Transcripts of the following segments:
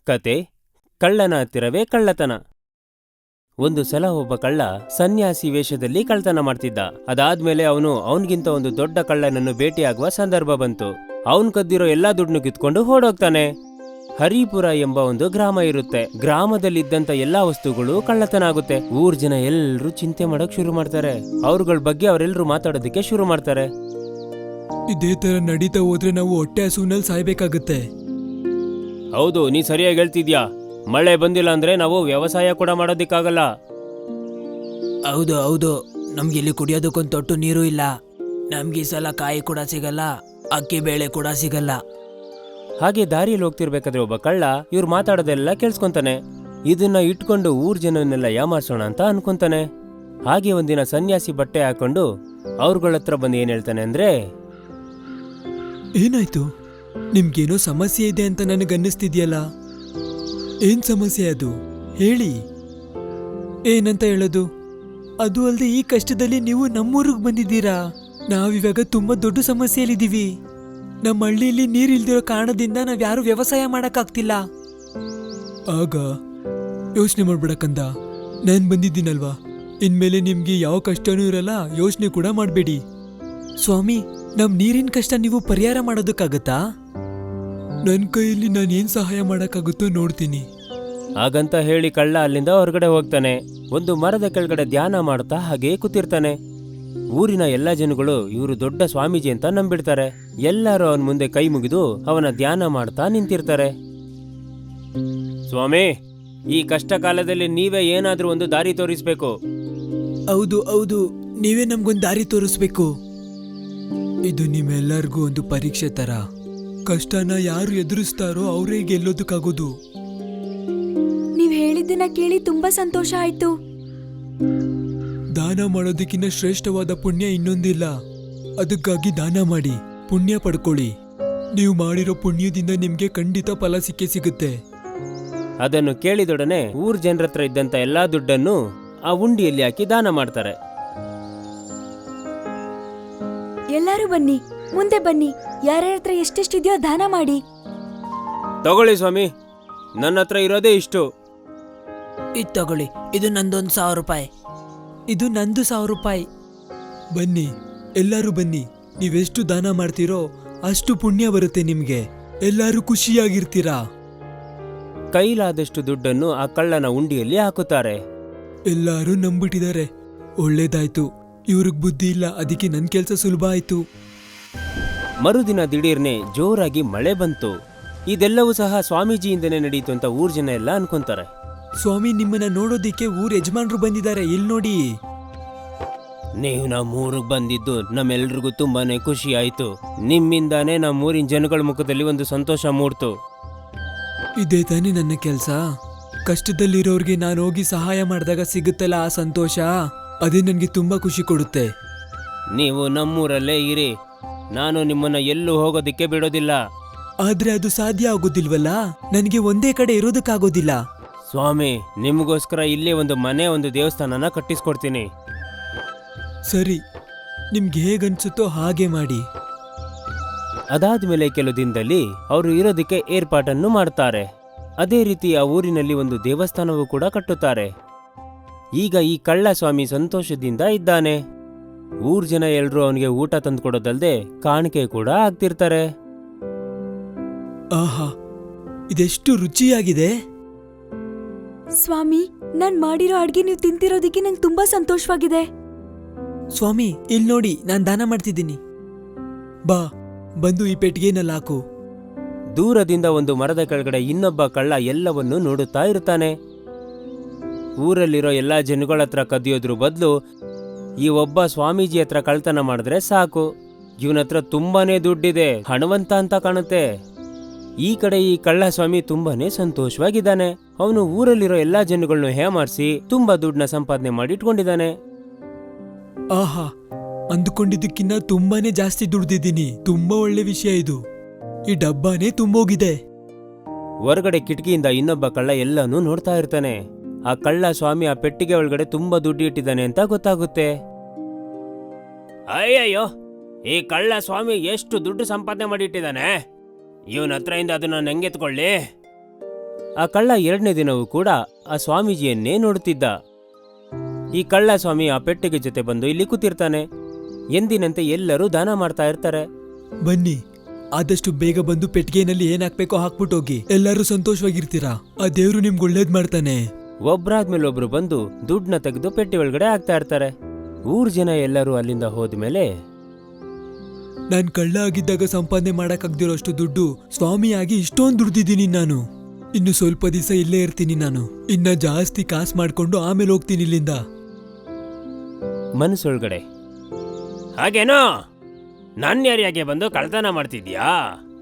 ಕತೆ ಕಳ್ಳನ ಹತ್ತಿರವೇ ಕಳ್ಳತನ. ಒಂದು ಸಲ ಒಬ್ಬ ಕಳ್ಳ ಸನ್ಯಾಸಿ ವೇಷದಲ್ಲಿ ಕಳ್ಳತನ ಮಾಡ್ತಿದ್ದ. ಅದಾದ್ಮೇಲೆ ಅವನಿಗಿಂತ ಒಂದು ದೊಡ್ಡ ಕಳ್ಳನನ್ನು ಭೇಟಿಯಾಗುವ ಸಂದರ್ಭ ಬಂತು. ಅವನ್ ಕದ್ದಿರೋ ಎಲ್ಲಾ ದುಡ್ಡನ್ನು ಕಿತ್ಕೊಂಡು ಓಡೋಗ್ತಾನೆ. ಹರಿಪುರ ಎಂಬ ಒಂದು ಗ್ರಾಮ ಇರುತ್ತೆ. ಗ್ರಾಮದಲ್ಲಿದ್ದಂತ ಎಲ್ಲಾ ವಸ್ತುಗಳು ಕಳ್ಳತನ ಆಗುತ್ತೆ. ಊರ್ ಜನ ಎಲ್ರೂ ಚಿಂತೆ ಮಾಡಕ್ ಶುರು ಮಾಡ್ತಾರೆ. ಅವ್ರಗಳ ಬಗ್ಗೆ ಅವರೆಲ್ಲರೂ ಮಾತಾಡೋದಕ್ಕೆ ಶುರು ಮಾಡ್ತಾರೆ. ಇದೇ ತರ ನಡೀತಾ ಹೋದ್ರೆ ನಾವು ಹೊಟ್ಟೆ ಹಸುವಿನಲ್ಲಿ ಸಾಯ್ಬೇಕಾಗತ್ತೆ. ಹೌದು, ನೀ ಸರಿಯಾಗಿ ಹೇಳ್ತಿದ್ಯಾ. ಮಳೆ ಬಂದಿಲ್ಲ ಅಂದ್ರೆ ನಾವು ವ್ಯವಸಾಯ ಕೂಡ ಮಾಡೋದಿಕ್ಕಾಗಲ್ಲ. ಹೌದು ಹೌದು, ನಮ್ಗೆ ಇಲ್ಲಿ ಕುಡಿಯೋದಕ್ಕೊಂದು ತೊಟ್ಟು ನೀರು ಇಲ್ಲ. ನಮ್ಗೆ ಈ ಸಲ ಕಾಯಿ ಕೂಡ ಸಿಗಲ್ಲ, ಅಕ್ಕಿ ಬೇಳೆ ಕೂಡ ಸಿಗಲ್ಲ. ಹಾಗೆ ದಾರಿಯಲ್ಲಿ ಹೋಗ್ತಿರ್ಬೇಕಾದ್ರೆ ಒಬ್ಬ ಕಳ್ಳ ಇವ್ರು ಮಾತಾಡೋದೆಲ್ಲ ಕೇಳಿಸ್ಕೊಂತಾನೆ. ಇದನ್ನ ಇಟ್ಕೊಂಡು ಊರ್ ಜನನ್ನೆಲ್ಲ ಯಾಮಾರ್ಸೋಣ ಅಂತ ಅನ್ಕೊಂತಾನೆ. ಹಾಗೆ ಒಂದಿನ ಸನ್ಯಾಸಿ ಬಟ್ಟೆ ಹಾಕೊಂಡು ಅವ್ರಗಳ ಹತ್ರ ಬಂದು ಏನ್ ಹೇಳ್ತಾನೆ ಅಂದ್ರೆ, ಏನಾಯ್ತು? ನಿಮ್ಗೇನೋ ಸಮಸ್ಯೆ ಇದೆ ಅಂತ ನನಗನ್ನಿಸ್ತಿದ್ಯಲ್ಲ. ಏನ್ ಸಮಸ್ಯೆ ಅದು ಹೇಳಿ. ಏನಂತ ಹೇಳೋದು? ಅದು ಅಲ್ಲದೆ ಈ ಕಷ್ಟದಲ್ಲಿ ನೀವು ನಮ್ಮೂರಿಗೆ ಬಂದಿದ್ದೀರಾ. ನಾವಿವಾಗ ತುಂಬಾ ದೊಡ್ಡ ಸಮಸ್ಯೆಯಲ್ಲಿದ್ದೀವಿ. ನಮ್ಮ ಹಳ್ಳಿಯಲ್ಲಿ ನೀರಿಲ್ದಿರೋ ಕಾರಣದಿಂದ ನಾವ್ಯಾರು ವ್ಯವಸಾಯ ಮಾಡಕ್ಕಾಗ್ತಿಲ್ಲ. ಆಗ ಯೋಚನೆ ಮಾಡ್ಬಿಡಕ್ಕಂದ, ನಾನು ಬಂದಿದ್ದೀನಲ್ವಾ, ಇನ್ಮೇಲೆ ನಿಮ್ಗೆ ಯಾವ ಕಷ್ಟನೂ ಇರಲ್ಲ, ಯೋಚನೆ ಕೂಡ ಮಾಡಬೇಡಿ. ಸ್ವಾಮಿ, ನಮ್ ನೀರಿನ ಕಷ್ಟ ನೀವು ಪರಿಹಾರ ಮಾಡೋದಕ್ಕಾಗತ್ತಾ? ನನ್ನ ಕೈಯಲ್ಲಿ ನಾನೇನ್ ಸಹಾಯ ಮಾಡಕ್ಕಾಗುತ್ತೋ ನೋಡ್ತೀನಿ. ಹಾಗಂತ ಹೇಳಿ ಕಳ್ಳ ಅಲ್ಲಿಂದ ಹೊರಗಡೆ ಹೋಗ್ತಾನೆ. ಒಂದು ಮರದ ಕೆಳಗಡೆ ಧ್ಯಾನ ಮಾಡ್ತಾ ಹಾಗೆ ಕೂತಿರ್ತಾನೆ. ಊರಿನ ಎಲ್ಲಾ ಜನಗಳು ಇವರು ದೊಡ್ಡ ಸ್ವಾಮೀಜಿ ಅಂತ ನಂಬಿಡ್ತಾರೆ. ಎಲ್ಲರೂ ಅವನ ಮುಂದೆ ಕೈ ಮುಗಿದು ಅವನ ಧ್ಯಾನ ಮಾಡ್ತಾ ನಿಂತಿರ್ತಾರೆ. ಸ್ವಾಮಿ, ಈ ಕಷ್ಟ ಕಾಲದಲ್ಲಿ ನೀವೇ ಏನಾದ್ರೂ ಒಂದು ದಾರಿ ತೋರಿಸ್ಬೇಕು. ಹೌದು ಹೌದು, ನೀವೇ ನಮ್ಗೊಂದು ದಾರಿ ತೋರಿಸ್ಬೇಕು. ಇದು ನಿಮ್ಮೆಲ್ಲರಿಗೂ ಒಂದು ಪರೀಕ್ಷೆ ತರ. ಕಷ್ಟನ ಯಾರು ಎದುರಿಸ್ತಾರೋ ಅವರೇ ಗೆಲ್ಲೋದಕ್ಕಾಗೋದು. ನೀವ್ ಹೇಳಿದ್ದನ್ನ ಕೇಳಿ ತುಂಬಾ ಸಂತೋಷ ಆಯ್ತು. ದಾನ ಮಾಡೋದಕ್ಕಿಂತ ಶ್ರೇಷ್ಠವಾದ ಪುಣ್ಯ ಇನ್ನೊಂದಿಲ್ಲ. ಅದಕ್ಕಾಗಿ ದಾನ ಮಾಡಿ ಪುಣ್ಯ ಪಡ್ಕೊಳ್ಳಿ. ನೀವು ಮಾಡಿರೋ ಪುಣ್ಯದಿಂದ ನಿಮ್ಗೆ ಖಂಡಿತ ಫಲ ಸಿಗುತ್ತೆ. ಅದನ್ನು ಕೇಳಿದೊಡನೆ ಊರ್ ಜನರ ಹತ್ರ ಇದ್ದಂತ ಎಲ್ಲಾ ದುಡ್ಡನ್ನು ಆ ಉಂಡಿಯಲ್ಲಿ ಹಾಕಿ ದಾನ ಮಾಡ್ತಾರೆ. ಎಲ್ಲರೂ ಬನ್ನಿ, ಮುಂದೆ ಬನ್ನಿ. ಯಾರ್ಯಾರ ಹತ್ರ ಎಷ್ಟೆಷ್ಟಿದೆಯೋ ದಾನ ಮಾಡಿ. ತಗೊಳ್ಳಿ ಸ್ವಾಮಿ, ನನ್ನ ಹತ್ರ ಇರೋದೇ ಇಷ್ಟು. ಇದು ತಗೊಳ್ಳಿ, ಇದು ನಂದೊಂದು 1000 ರೂಪಾಯಿ. ಇದು ನಂದು 1000 ರೂಪಾಯಿ. ಬನ್ನಿ, ಎಲ್ಲರೂ ಬನ್ನಿ. ನೀವೆಷ್ಟು ದಾನ ಮಾಡ್ತೀರೋ ಅಷ್ಟು ಪುಣ್ಯ ಬರುತ್ತೆ ನಿಮ್ಗೆ. ಎಲ್ಲರೂ ಖುಷಿಯಾಗಿರ್ತೀರಾ. ಕೈಲಾದಷ್ಟು ದುಡ್ಡನ್ನು ಆ ಕಳ್ಳನ ಉಂಡಿಯಲ್ಲಿ ಹಾಕುತ್ತಾರೆ. ಎಲ್ಲರೂ ನಂಬಿಟ್ಟಿದ್ದಾರೆ. ಒಳ್ಳೇದಾಯ್ತು, ಇವ್ರಿಗೆ ಬುದ್ಧಿ ಇಲ್ಲ, ಅದಕ್ಕೆ ನನ್ ಕೆಲ್ಸ ಸುಲಭ ಆಯ್ತು. ಮರುದಿನ ದಿಢೀರ್ನೆ ಜೋರಾಗಿ ಮಳೆ ಬಂತು. ಇದೆಲ್ಲವೂ ಸಹ ಸ್ವಾಮೀಜಿಯಿಂದನೇ ನಡೆಯಿತು ಅಂತ ಊರ್ ಜನ ಎಲ್ಲ ಅನ್ಕೊಂತಾರೆ. ಸ್ವಾಮಿ, ನಿಮ್ಮನ್ನ ನೋಡೋದಿಕ್ಕೆ ಊರ್ ಯಜಮಾನ್ರು ಬಂದಿದ್ದಾರೆ, ಇಲ್ಲಿ ನೋಡಿ. ನೀವು ನಮ್ಮೂರಿಗೆ ಬಂದಿದ್ದು ನಮ್ಮೆಲ್ರಿಗೂ ತುಂಬಾನೇ ಖುಷಿ ಆಯ್ತು. ನಿಮ್ಮಿಂದಾನೇ ನಮ್ಮೂರಿನ ಜನಗಳ ಮುಖದಲ್ಲಿ ಒಂದು ಸಂತೋಷ ಮೂಡ್ತು. ಇದೇ ತಾನೇ ನನ್ನ ಕೆಲ್ಸ. ಕಷ್ಟದಲ್ಲಿರೋರ್ಗೆ ನಾನು ಹೋಗಿ ಸಹಾಯ ಮಾಡಿದಾಗ ಸಿಗುತ್ತಲ್ಲ ಆ ಸಂತೋಷ, ಅದೇ ನನ್ಗೆ ತುಂಬಾ ಖುಷಿ ಕೊಡುತ್ತೆ. ನೀವು ನಮ್ಮೂರಲ್ಲೇ ಇರಿ, ನಾನು ನಿಮ್ಮನ್ನ ಎಲ್ಲೂ ಹೋಗೋದಿಕ್ಕೆ ಬಿಡೋದಿಲ್ಲ. ಆದ್ರೆ ಅದು ಸಾಧ್ಯ ಆಗೋದಿಲ್ವಲ್ಲ, ನನಗೆ ಒಂದೇ ಕಡೆ ಇರೋದಕ್ಕಾಗೋದಿಲ್ಲ. ಸ್ವಾಮಿ, ನಿಮಗೋಸ್ಕರ ಇಲ್ಲೇ ಒಂದು ಮನೆ, ಒಂದು ದೇವಸ್ಥಾನನ ಕಟ್ಟಿಸ್ಕೊಡ್ತೀನಿ. ಸರಿ, ನಿಮ್ಗೆ ಹೇಗನ್ಸುತ್ತೋ ಹಾಗೆ ಮಾಡಿ. ಅದಾದ್ಮೇಲೆ ಕೆಲವು ದಿನದಲ್ಲಿ ಅವರು ಇರೋದಕ್ಕೆ ಏರ್ಪಾಟನ್ನು ಮಾಡ್ತಾರೆ. ಅದೇ ರೀತಿ ಆ ಊರಿನಲ್ಲಿ ಒಂದು ದೇವಸ್ಥಾನವೂ ಕೂಡ ಕಟ್ಟುತ್ತಾರೆ. ಈಗ ಈ ಕಳ್ಳ ಸ್ವಾಮಿ ಸಂತೋಷದಿಂದ ಇದ್ದಾನೆ. ಊರ್ ಜನ ಎಲ್ರೂ ಅವನಿಗೆ ಊಟ ತಂದ್ಕೊಡೋದಲ್ದೆ ಕಾಣಿಕೆ ಕೂಡ ಆಗ್ತಿರ್ತಾರೆ. ಆಹಾ, ಇದೆಷ್ಟು ರುಚಿಯಾಗಿದೆ. ಸ್ವಾಮಿ, ನಾನ್ ಮಾಡಿರೋ ಅಡ್ಗೆ ನೀವು ತಿಂತಿರೋದಕ್ಕೆ ನಂಗೆ ತುಂಬಾ ಸಂತೋಷವಾಗಿದೆ. ಸ್ವಾಮಿ, ಇಲ್ಲಿ ನೋಡಿ, ನಾನ್ ದಾನ ಮಾಡ್ತಿದ್ದೀನಿ. ಬಾ, ಬಂದು ಈ ಪೆಟ್ಟಿಗೆನಲ್ಲಿ ಹಾಕು. ದೂರದಿಂದ ಒಂದು ಮರದ ಕೆಳಗಡೆ ಇನ್ನೊಬ್ಬ ಕಳ್ಳ ಎಲ್ಲವನ್ನೂ ನೋಡುತ್ತಾ ಇರ್ತಾನೆ. ಊರಲ್ಲಿರೋ ಎಲ್ಲಾ ಜನಗಳ ಹತ್ರ ಕದಿಯೋದ್ರ ಬದಲು ಈ ಒಬ್ಬ ಸ್ವಾಮೀಜಿ ಹತ್ರ ಕಳ್ತನ ಮಾಡಿದ್ರೆ ಸಾಕು. ಇವನ ಹತ್ರ ತುಂಬಾನೇ ದುಡ್ಡಿದೆ, ಹಣವಂತ ಅಂತ ಕಾಣುತ್ತೆ. ಈ ಕಡೆ ಈ ಕಳ್ಳ ಸ್ವಾಮಿ ತುಂಬಾನೇ ಸಂತೋಷವಾಗಿದ್ದಾನೆ. ಅವನು ಊರಲ್ಲಿರೋ ಎಲ್ಲಾ ಜನಗಳನ್ನೂ ಹೇಮಾರಿಸಿ ತುಂಬಾ ದುಡ್ಡನ್ನ ಸಂಪಾದನೆ ಮಾಡಿ ಇಟ್ಕೊಂಡಿದ್ದಾನೆ. ಆಹಾ, ಅಂದುಕೊಂಡಿದ್ದಕ್ಕಿಂತ ತುಂಬಾನೇ ಜಾಸ್ತಿ ದುಡ್ದಿದ್ದೀನಿ. ತುಂಬಾ ಒಳ್ಳೆ ವಿಷಯ ಇದು. ಈ ಡಬ್ಬಾನೇ ತುಂಬೋಗಿದೆ. ಹೊರಗಡೆ ಕಿಟಕಿಯಿಂದ ಇನ್ನೊಬ್ಬ ಕಳ್ಳ ಎಲ್ಲನೂ ನೋಡ್ತಾ ಇರ್ತಾನೆ. ಆ ಕಳ್ಳ ಸ್ವಾಮಿ ಆ ಪೆಟ್ಟಿಗೆ ಒಳಗಡೆ ತುಂಬಾ ದುಡ್ಡು ಇಟ್ಟಿದ್ದಾನೆ ಅಂತ ಗೊತ್ತಾಗುತ್ತೆ. ಅಯ್ಯಯ್ಯೋ, ಈ ಕಳ್ಳ ಸ್ವಾಮಿ ಎಷ್ಟು ದುಡ್ಡು ಸಂಪಾದನೆ ಮಾಡಿ ಇಟ್ಟಿದ್ದಾನೆ. ಇವನ ಹತ್ರ ಇಂದ ಅದನ್ನ ನಂಗೆತ್ಕೊಳ್ಳಿ. ಆ ಕಳ್ಳ 2ನೇ ದಿನವೂ ಕೂಡ ಆ ಸ್ವಾಮೀಜಿಯನ್ನೇ ನೋಡುತ್ತಿದ್ದ. ಈ ಕಳ್ಳ ಸ್ವಾಮಿ ಆ ಪೆಟ್ಟಿಗೆ ಜೊತೆ ಬಂದು ಇಲ್ಲಿ ಕೂತಿರ್ತಾನೆ. ಎಂದಿನಂತೆ ಎಲ್ಲರೂ ದಾನ ಮಾಡ್ತಾ ಇರ್ತಾರೆ. ಬನ್ನಿ, ಆದಷ್ಟು ಬೇಗ ಬಂದು ಪೆಟ್ಟಿಗೆನಲ್ಲಿ ಏನ್ ಹಾಕ್ಬೇಕೋ ಹಾಕ್ಬಿಟ್ಟು ಹೋಗಿ. ಎಲ್ಲರೂ ಸಂತೋಷವಾಗಿರ್ತೀರಾ. ಆ ದೇವ್ರು ನಿಮ್ಗೆ ಒಳ್ಳೇದ್ ಮಾಡ್ತಾನೆ. ಒಬ್ರಾದ್ಮೇಲೆ ಒಬ್ರು ಬಂದು ದುಡ್ಡನ್ನ ತೆಗೆದು ಪೆಟ್ಟಿ ಒಳಗಡೆ ಹಾಕ್ತಾ ಇರ್ತಾರೆ. ಊರ್ ಜನ ಎಲ್ಲರೂ ಅಲ್ಲಿಂದ ಹೋದ್ಮೇಲೆ, ನಾನ್ ಕಳ್ಳ ಆಗಿದ್ದಾಗ ಸಂಪಾದನೆ ಮಾಡಕ್ಕಾಗ್ದಿರೋಷ್ಟು ದುಡ್ಡು ಸ್ವಾಮಿಯಾಗಿ ಇಷ್ಟೊಂದು ದುಡ್ದಿದ್ದೀನಿ ನಾನು. ಇನ್ನು ಸ್ವಲ್ಪ ದಿವಸ ಇಲ್ಲೇ ಇರ್ತೀನಿ ನಾನು. ಇನ್ನ ಜಾಸ್ತಿ ಕಾಸು ಮಾಡ್ಕೊಂಡು ಆಮೇಲೆ ಹೋಗ್ತೀನಿ ಇಲ್ಲಿಂದ. ಮನಸ್ಸೊಳಗಡೆ, ಹಾಗೇನೋ ನನ್ನ ಏರಿಯಾಗೆ ಬಂದು ಕಳ್ತನ ಮಾಡ್ತಿದ್ಯಾ?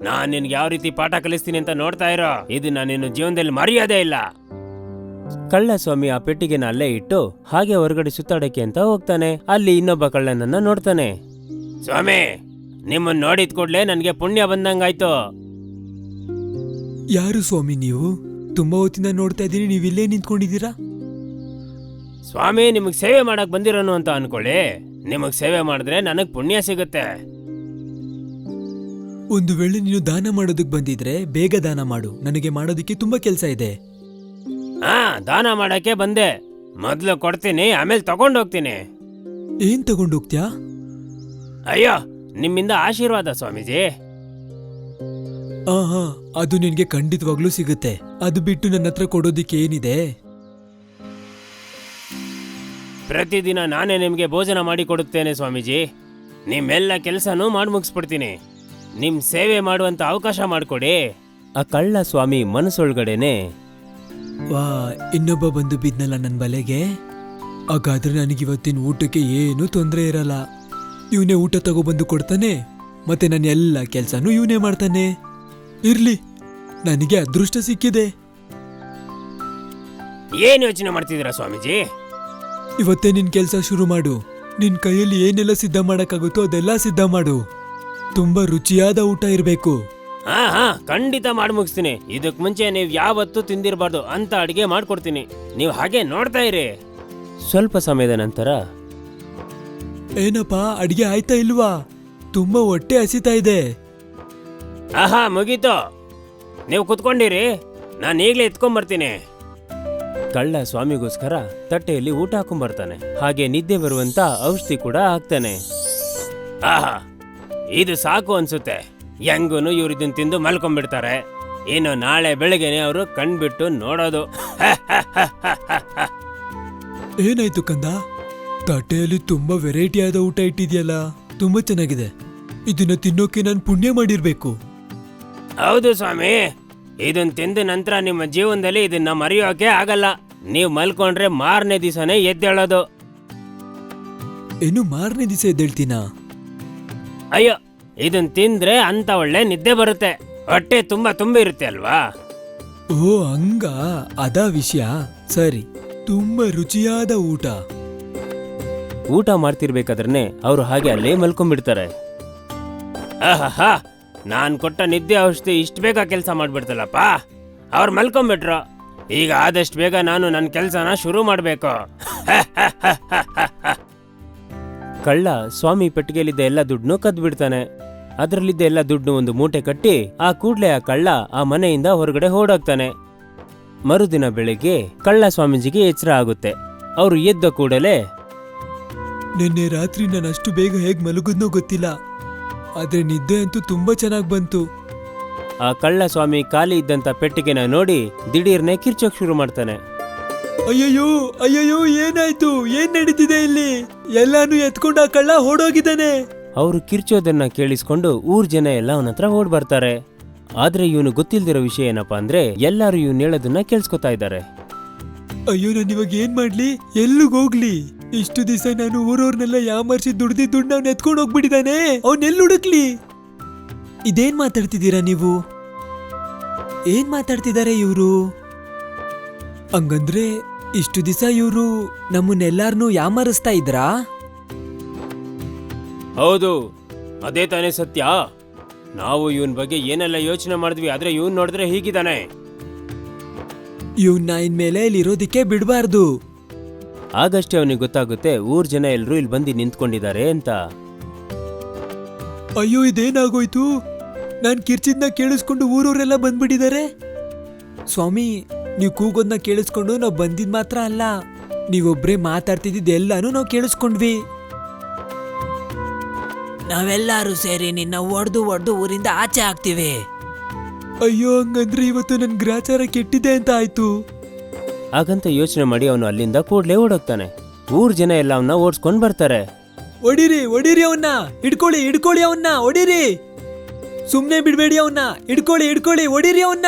ನಾನ್ ನಿನ್ಗೆ ಯಾವ ರೀತಿ ಪಾಠ ಕಲಿಸ್ತೀನಿ ಅಂತ ನೋಡ್ತಾ ಇರೋ. ಇದು ನಿನ್ನ ಜೀವನದಲ್ಲಿ ಮರ್ಯಾದೆ ಇಲ್ಲ. ಕಳ್ಳ ಸ್ವಾಮಿ ಆ ಪೆಟ್ಟಿಗೆನ ಅಲ್ಲೇ ಇಟ್ಟು ಹಾಗೆ ಹೊರಗಡೆ ಸುತ್ತಾಡಕ್ಕೆ ಅಂತ ಹೋಗ್ತಾನೆ. ಅಲ್ಲಿ ಇನ್ನೊಬ್ಬ ಕಳ್ಳನನ್ನ ನೋಡ್ತಾನೆ. ಸ್ವಾಮಿ, ನಿಮ್ಮನ್ನ ನೋಡಿದ ಕೂಡ್ಲೆ ನನ್ಗೆ ಪುಣ್ಯ ಬಂದಂಗಾಯ್ತು. ಯಾರು ಸ್ವಾಮಿ ನೀವು? ತುಂಬಾ ಹೊತ್ತಿಂದ ನೋಡ್ತಾ ಇದ್ದೀನಿ, ನೀವಿಲ್ಲೇ ನಿಂತ್ಕೊಂಡಿದ್ದೀರಾ. ಸ್ವಾಮಿ, ನಿಮಗ್ ಸೇವೆ ಮಾಡಕ್ ಬಂದಿರೋನು ಅಂತ ಅನ್ಕೊಳ್ಳಿ. ನಿಮಗ್ ಸೇವೆ ಮಾಡಿದ್ರೆ ನನಗ್ ಪುಣ್ಯ ಸಿಗುತ್ತೆ. ಒಂದು ವೇಳೆ ನೀನು ದಾನ ಮಾಡೋದಕ್ ಬಂದಿದ್ರೆ ಬೇಗ ದಾನ ಮಾಡು. ನನಗೆ ಮಾಡೋದಕ್ಕೆ ತುಂಬಾ ಕೆಲ್ಸ ಇದೆ. ಹಾ, ದಾನ ಮಾಡಕ್ಕೆ ಬಂದೆ. ಮೊದ್ಲು ಕೊಡ್ತೀನಿ, ಆಮೇಲೆ ತಗೊಂಡೋಗ್ತೀನಿ. ಏನ್ ತಗೊಂಡೋಗ್ತ್ಯಾ? ಅಯ್ಯೋ, ನಿಮ್ಮಿಂದ ಆಶೀರ್ವಾದ ಸ್ವಾಮೀಜಿ. ಹಾ, ಅದು ನಿನ್ಗೆ ಖಂಡಿತವಾಗ್ಲೂ ಸಿಗುತ್ತೆ. ಅದು ಬಿಟ್ಟು ನನ್ನ ಹತ್ರ ಕೊಡೋದಿಕ್ಕೆ ಏನಿದೆ? ಪ್ರತಿದಿನ ನಾನೇ ನಿಮ್ಗೆ ಭೋಜನ ಮಾಡಿ ಕೊಡುತ್ತೇನೆ ಸ್ವಾಮೀಜಿ. ನಿಮ್ಮೆಲ್ಲ ಕೆಲ್ಸನೂ ಮಾಡಿ ಮುಗಿಸ್ಬಿಡ್ತೀನಿ. ನಿಮ್ ಸೇವೆ ಮಾಡುವಂತ ಅವಕಾಶ ಮಾಡ್ಕೊಡಿ. ಆ ಕಳ್ಳ ಸ್ವಾಮಿ ಮನಸ್ಸೊಳಗಡೆನೆ, ವಾ, ಇನ್ನೊಬ್ಬ ಬಂದು ಬಿದ್ನಲ್ಲ ನನ್ ಬಲೆಗೆ. ಹಾಗಾದ್ರೆ ನನಗಿವತ್ತಿನ ಊಟಕ್ಕೆ ಏನೂ ತೊಂದರೆ ಇರಲ್ಲ. ಇವನೇ ಊಟ ತಗೊಬಂದು ಕೊಡ್ತಾನೆ, ಮತ್ತೆ ನನ್ನ ಎಲ್ಲ ಕೆಲ್ಸನೂ ಇವನೇ ಮಾಡ್ತಾನೆ. ಇರ್ಲಿ, ನನಗೆ ಅದೃಷ್ಟ ಸಿಕ್ಕಿದೆ. ಏನ್ ಯೋಚನೆ ಮಾಡ್ತಿದ್ದೀರಾ ಸ್ವಾಮೀಜಿ? ಇವತ್ತೇ ನಿನ್ ಕೆಲ್ಸ ಶುರು ಮಾಡು. ನಿನ್ ಕೈಯಲ್ಲಿ ಏನೆಲ್ಲ ಸಿದ್ಧ ಮಾಡಕ್ಕಾಗುತ್ತೋ ಅದೆಲ್ಲ ಸಿದ್ಧ ಮಾಡು. ತುಂಬಾ ರುಚಿಯಾದ ಊಟ ಇರ್ಬೇಕು. ಹಾ, ಖಂಡಿತ ಮಾಡಿ ಮುಗಿಸ್ತೀನಿ. ಇದಕ್ ಮುಂಚೆ ನೀವ್ ಯಾವತ್ತೂ ತಿಂದಿರಬಾರ್ದು ಅಂತ ಅಡಿಗೆ ಮಾಡ್ಕೊಡ್ತೀನಿ. ನೀವು ಹಾಗೆ ನೋಡ್ತಾ ಇರಿ. ಸ್ವಲ್ಪ ಸಮಯದ ನಂತರ, ಏನಪ್ಪಾ, ಅಡ್ಗೆ ಆಯ್ತಾ ಇಲ್ವಾ? ತುಂಬಾ ಹೊಟ್ಟೆ ಹಸಿತಾ ಇದೆ. ಆಹಾ, ಮುಗೀತು. ನೀವು ಕುತ್ಕೊಂಡಿರಿ, ನಾನು ಈಗ್ಲೇ ಎತ್ಕೊಂಡ್ಬರ್ತೀನಿ. ಕಳ್ಳ ಸ್ವಾಮಿಗೋಸ್ಕರ ತಟ್ಟೆಯಲ್ಲಿ ಊಟ ಹಾಕೊಂಡ್ಬರ್ತಾನೆ. ಹಾಗೆ ನಿದ್ದೆ ಬರುವಂತ ಔಷಧಿ ಕೂಡ ಹಾಕ್ತಾನೆ. ಆಹಾ, ಇದು ಸಾಕು ಅನ್ಸುತ್ತೆ. ಹೆಂಗೂನು ಇವ್ರು ಇದನ್ನ ತಿಂದು ಮಲ್ಕೊಂಡ್ಬಿಡ್ತಾರೆ. ಇನ್ನು ನಾಳೆ ಬೆಳಗ್ಗೆನೆ ಅವರು ಕಣ್ಬಿಟ್ಟು ನೋಡೋದು. ಏನಾಯ್ತು ಕಂದ? ತಟ್ಟೆಯಲ್ಲಿ ತುಂಬಾ ವೆರೈಟಿ ಆದ ಊಟ ಇಟ್ಟಿದ್ಯಲ್ಲ, ತುಂಬಾ ಚೆನ್ನಾಗಿದೆ. ಇದನ್ನ ತಿನ್ನೋಕೆ ನಾನು ಪುಣ್ಯ ಮಾಡಿರ್ಬೇಕು. ಹೌದು ಸ್ವಾಮಿ, ಇದನ್ನ ತಿಂದ ನಂತರ ನಿಮ್ಮ ಜೀವನದಲ್ಲಿ ಇದನ್ನ ಮರೆಯೋಕೆ ಆಗಲ್ಲ. ನೀವು ಮಲ್ಕೊಂಡ್ರೆ ಮಾರನೇ ದಿವಸನೇ ಎದ್ದೇಳೋದು. ಏನು ಮಾರನೇ ದಿವಸ ಎದ್ದೇಳ್ತೀನಾ? ಅಯ್ಯೋ, ಇದನ್ ತಿಂದ್ರೆ ಅಂತ ಒಳ್ಳೆ ನಿದ್ದೆ ಬರುತ್ತೆ. ಹೊಟ್ಟೆ ತುಂಬಾ ತುಂಬಿರುತ್ತೆ ಅಲ್ವಾ? ಓ ಹಂಗ, ಅದಾ ವಿಷಯ. ಸರಿ, ತುಂಬಾ ರುಚಿಯಾದ ಊಟ. ಊಟ ಮಾಡ್ತಿರ್ಬೇಕಾದ್ರೆ ಅವರು ಹಾಗೆ ಅಲ್ಲೇ ಮಲ್ಕೊಂಡ್ಬಿಡ್ತಾರೆ. ಆಹಾ, ನಾನ್ ಕೊಟ್ಟ ನಿದ್ದೆ ಔಷಧಿ ಇಷ್ಟು ಬೇಗ ಕೆಲಸ ಮಾಡ್ಬಿಡ್ತಲ್ಲಪ್ಪ. ಅವ್ರು ಮಲ್ಕೊಂಡ್ಬಿಟ್ರು. ಈಗ ಆದಷ್ಟು ಬೇಗ ನಾನು ನನ್ನ ಕೆಲಸನ ಶುರು ಮಾಡಬೇಕು. ಕಳ್ಳ ಸ್ವಾಮಿ ಪೆಟ್ಟಿಗೆಯಲ್ಲಿದ್ದ ಎಲ್ಲ ದುಡ್ಡನ್ನು ಕದ್ದು ಬಿಡ್ತಾನೆ. ಅದರಲ್ಲಿದ್ದ ಎಲ್ಲ ದುಡ್ಡು ಒಂದು ಮೂಟೆ ಕಟ್ಟಿ ಆ ಕೂಡ್ಲೆ ಆ ಕಳ್ಳ ಆ ಮನೆಯಿಂದ ಹೊರಗಡೆ ಓಡೋಗ್ತಾನೆ. ಮರುದಿನ ಬೆಳಿಗ್ಗೆ ಕಳ್ಳ ಸ್ವಾಮೀಜಿಗೆ ಎಚ್ಚರ ಆಗುತ್ತೆ. ಅವರು ಎದ್ದ ಕೂಡಲೇ, ನಿನ್ನೆ ರಾತ್ರಿ ನಾನು ಅಷ್ಟು ಬೇಗ ಹೇಗ್ ಮಲಗುದ್ನೋ ಗೊತ್ತಿಲ್ಲ, ಆದ್ರೆ ನಿದ್ದೆ ಅಂತೂ ತುಂಬಾ ಚೆನ್ನಾಗ್ ಬಂತು. ಆ ಕಳ್ಳ ಸ್ವಾಮಿ ಖಾಲಿ ಇದ್ದಂತ ಪೆಟ್ಟಿಗೆನ ನೋಡಿ ದಿಢೀರ್ನೆ ಕಿರ್ಚೋಕ್ ಶುರು ಮಾಡ್ತಾನೆ. ಅಯ್ಯಯ್ಯೋ ಅಯ್ಯಯ್ಯೋ, ಏನಾಯ್ತು? ಏನ್ ನಡೀತಿದೆ ಇಲ್ಲಿ? ಎಲ್ಲಾನು ಎತ್ಕೊಂಡು ಆ ಕಳ್ಳ ಓಡೋಗಿದ್ದಾನೆ. ಅವರು ಕಿರ್ಚೋದನ್ನ ಕೇಳಿಸ್ಕೊಂಡು ಊರ್ ಜನ ಎಲ್ಲ ಅವನ ಹತ್ರ ಓಡ್ ಬರ್ತಾರೆ. ಆದ್ರೆ ಇವನು ಗೊತ್ತಿಲ್ದಿರೋ ವಿಷಯ ಏನಪ್ಪಾ ಅಂದ್ರೆ, ಎಲ್ಲಾರು ಇವನ್ ಹೇಳೋದನ್ನ ಕೇಳಿಸ್ಕೊತಾ ಇದ್ದಾರೆ. ಅಯ್ಯೋ, ನಾನು ಇವಾಗ ಏನ್ ಮಾಡ್ಲಿ? ಎಲ್ಲಿಗ್ ಹೋಗ್ಲಿ? ಇಷ್ಟು ದಿವಸ ನಾನು ಊರವ್ರನ್ನೆಲ್ಲ ಯಾಮರ್ಸಿ ದುಡ್ದು ಅವ್ನ ಎತ್ಕೊಂಡು ಹೋಗ್ಬಿಟ್ಟಿದ್ದಾನೆ. ಅವ್ನೆಲ್ಲಿ ಹುಡುಕ್ಲಿ? ಇದೇನ್ ಮಾತಾಡ್ತಿದ್ದೀರಾ ನೀವು? ಏನ್ ಮಾತಾಡ್ತಿದ್ದಾರೆ ಇವ್ರು? ಹಂಗಂದ್ರೆ ಇಷ್ಟು ದಿವಸ ಇವ್ರು ನಮ್ಮನ್ನೆಲ್ಲಾರನ್ನೂ ಯಾಮರಿಸ್ತಾ ಇದ್ರಾ? ಹೌದು, ಅದೇ ತಾನೇ ಸತ್ಯ. ನಾವು ಇವನ್ ಬಗ್ಗೆ ಏನೆಲ್ಲ ಯೋಚನೆ ಮಾಡಿದ್ವಿ, ಆದ್ರೆ ಇವನ್ ನೋಡಿದ್ರೆ ಹೀಗಿದ್ದಾನೆ. ಇವ್ನ ಇನ್ಮೇಲೆ ಇಲ್ಲಿ ಇರೋದಿಕ್ಕೆ ಬಿಡಬಾರ್ದು. ಆಗಷ್ಟೇ ಅವನಿಗೆ ಗೊತ್ತಾಗುತ್ತೆ ಊರ್ ಜನ ಎಲ್ರೂ ಇಲ್ಲಿ ಬಂದು ನಿಂತ್ಕೊಂಡಿದ್ದಾರೆ ಅಂತ. ಅಯ್ಯೋ, ಇದೇನಾಗೋಯ್ತು? ನಾನ್ ಕಿರ್ಚಿದ್ನ ಕೇಳಿಸ್ಕೊಂಡು ಊರವರೆಲ್ಲ ಬಂದ್ಬಿಟ್ಟಿದ್ದಾರೆ. ಸ್ವಾಮಿ, ನೀವು ಕೂಗೋದ್ನ ಕೇಳಿಸ್ಕೊಂಡು ನಾವು ಬಂದಿದ್ ಮಾತ್ರ ಅಲ್ಲ, ನೀವೊಬ್ರೇ ಮಾತಾಡ್ತಿದ್ದಿದ್ ಎಲ್ಲಾನು ನಾವು ಕೇಳಿಸ್ಕೊಂಡ್ವಿ. ನಾವೆಲ್ಲರೂ ಸೇರಿ ನಿನ್ನ ಒಡ್ದು ಊರಿಂದ ಆಚೆ ಹಾಕ್ತಿವಿ. ಅಯ್ಯೋ, ಹಂಗಂದ್ರೆ ಇವತ್ತು ನನ್ ಗ್ರಾಚಾರ ಕೆಟ್ಟಿದೆ ಅಂತ ಆಯ್ತು. ಹಾಗಂತ ಯೋಚನೆ ಮಾಡಿ ಅವನು ಅಲ್ಲಿಂದ ಕೂಡ್ಲೇ ಓಡೋಗ್ತಾನೆ. ಊರ್ ಜನ ಎಲ್ಲ ಅವನ್ನ ಓಡಿಸ್ಕೊಂಡ್ ಬರ್ತಾರೆ. ಹೊಡಿರಿ ಅವನ್ನ, ಹಿಡ್ಕೊಳ್ಳಿ ಅವನ್ನ, ಹೊಡಿರಿ, ಸುಮ್ನೆ ಬಿಡ್ಬೇಡಿ ಅವನ್ನ, ಹಿಡ್ಕೊಳ್ಳಿ ಹೊಡಿರಿ ಅವನ್ನ.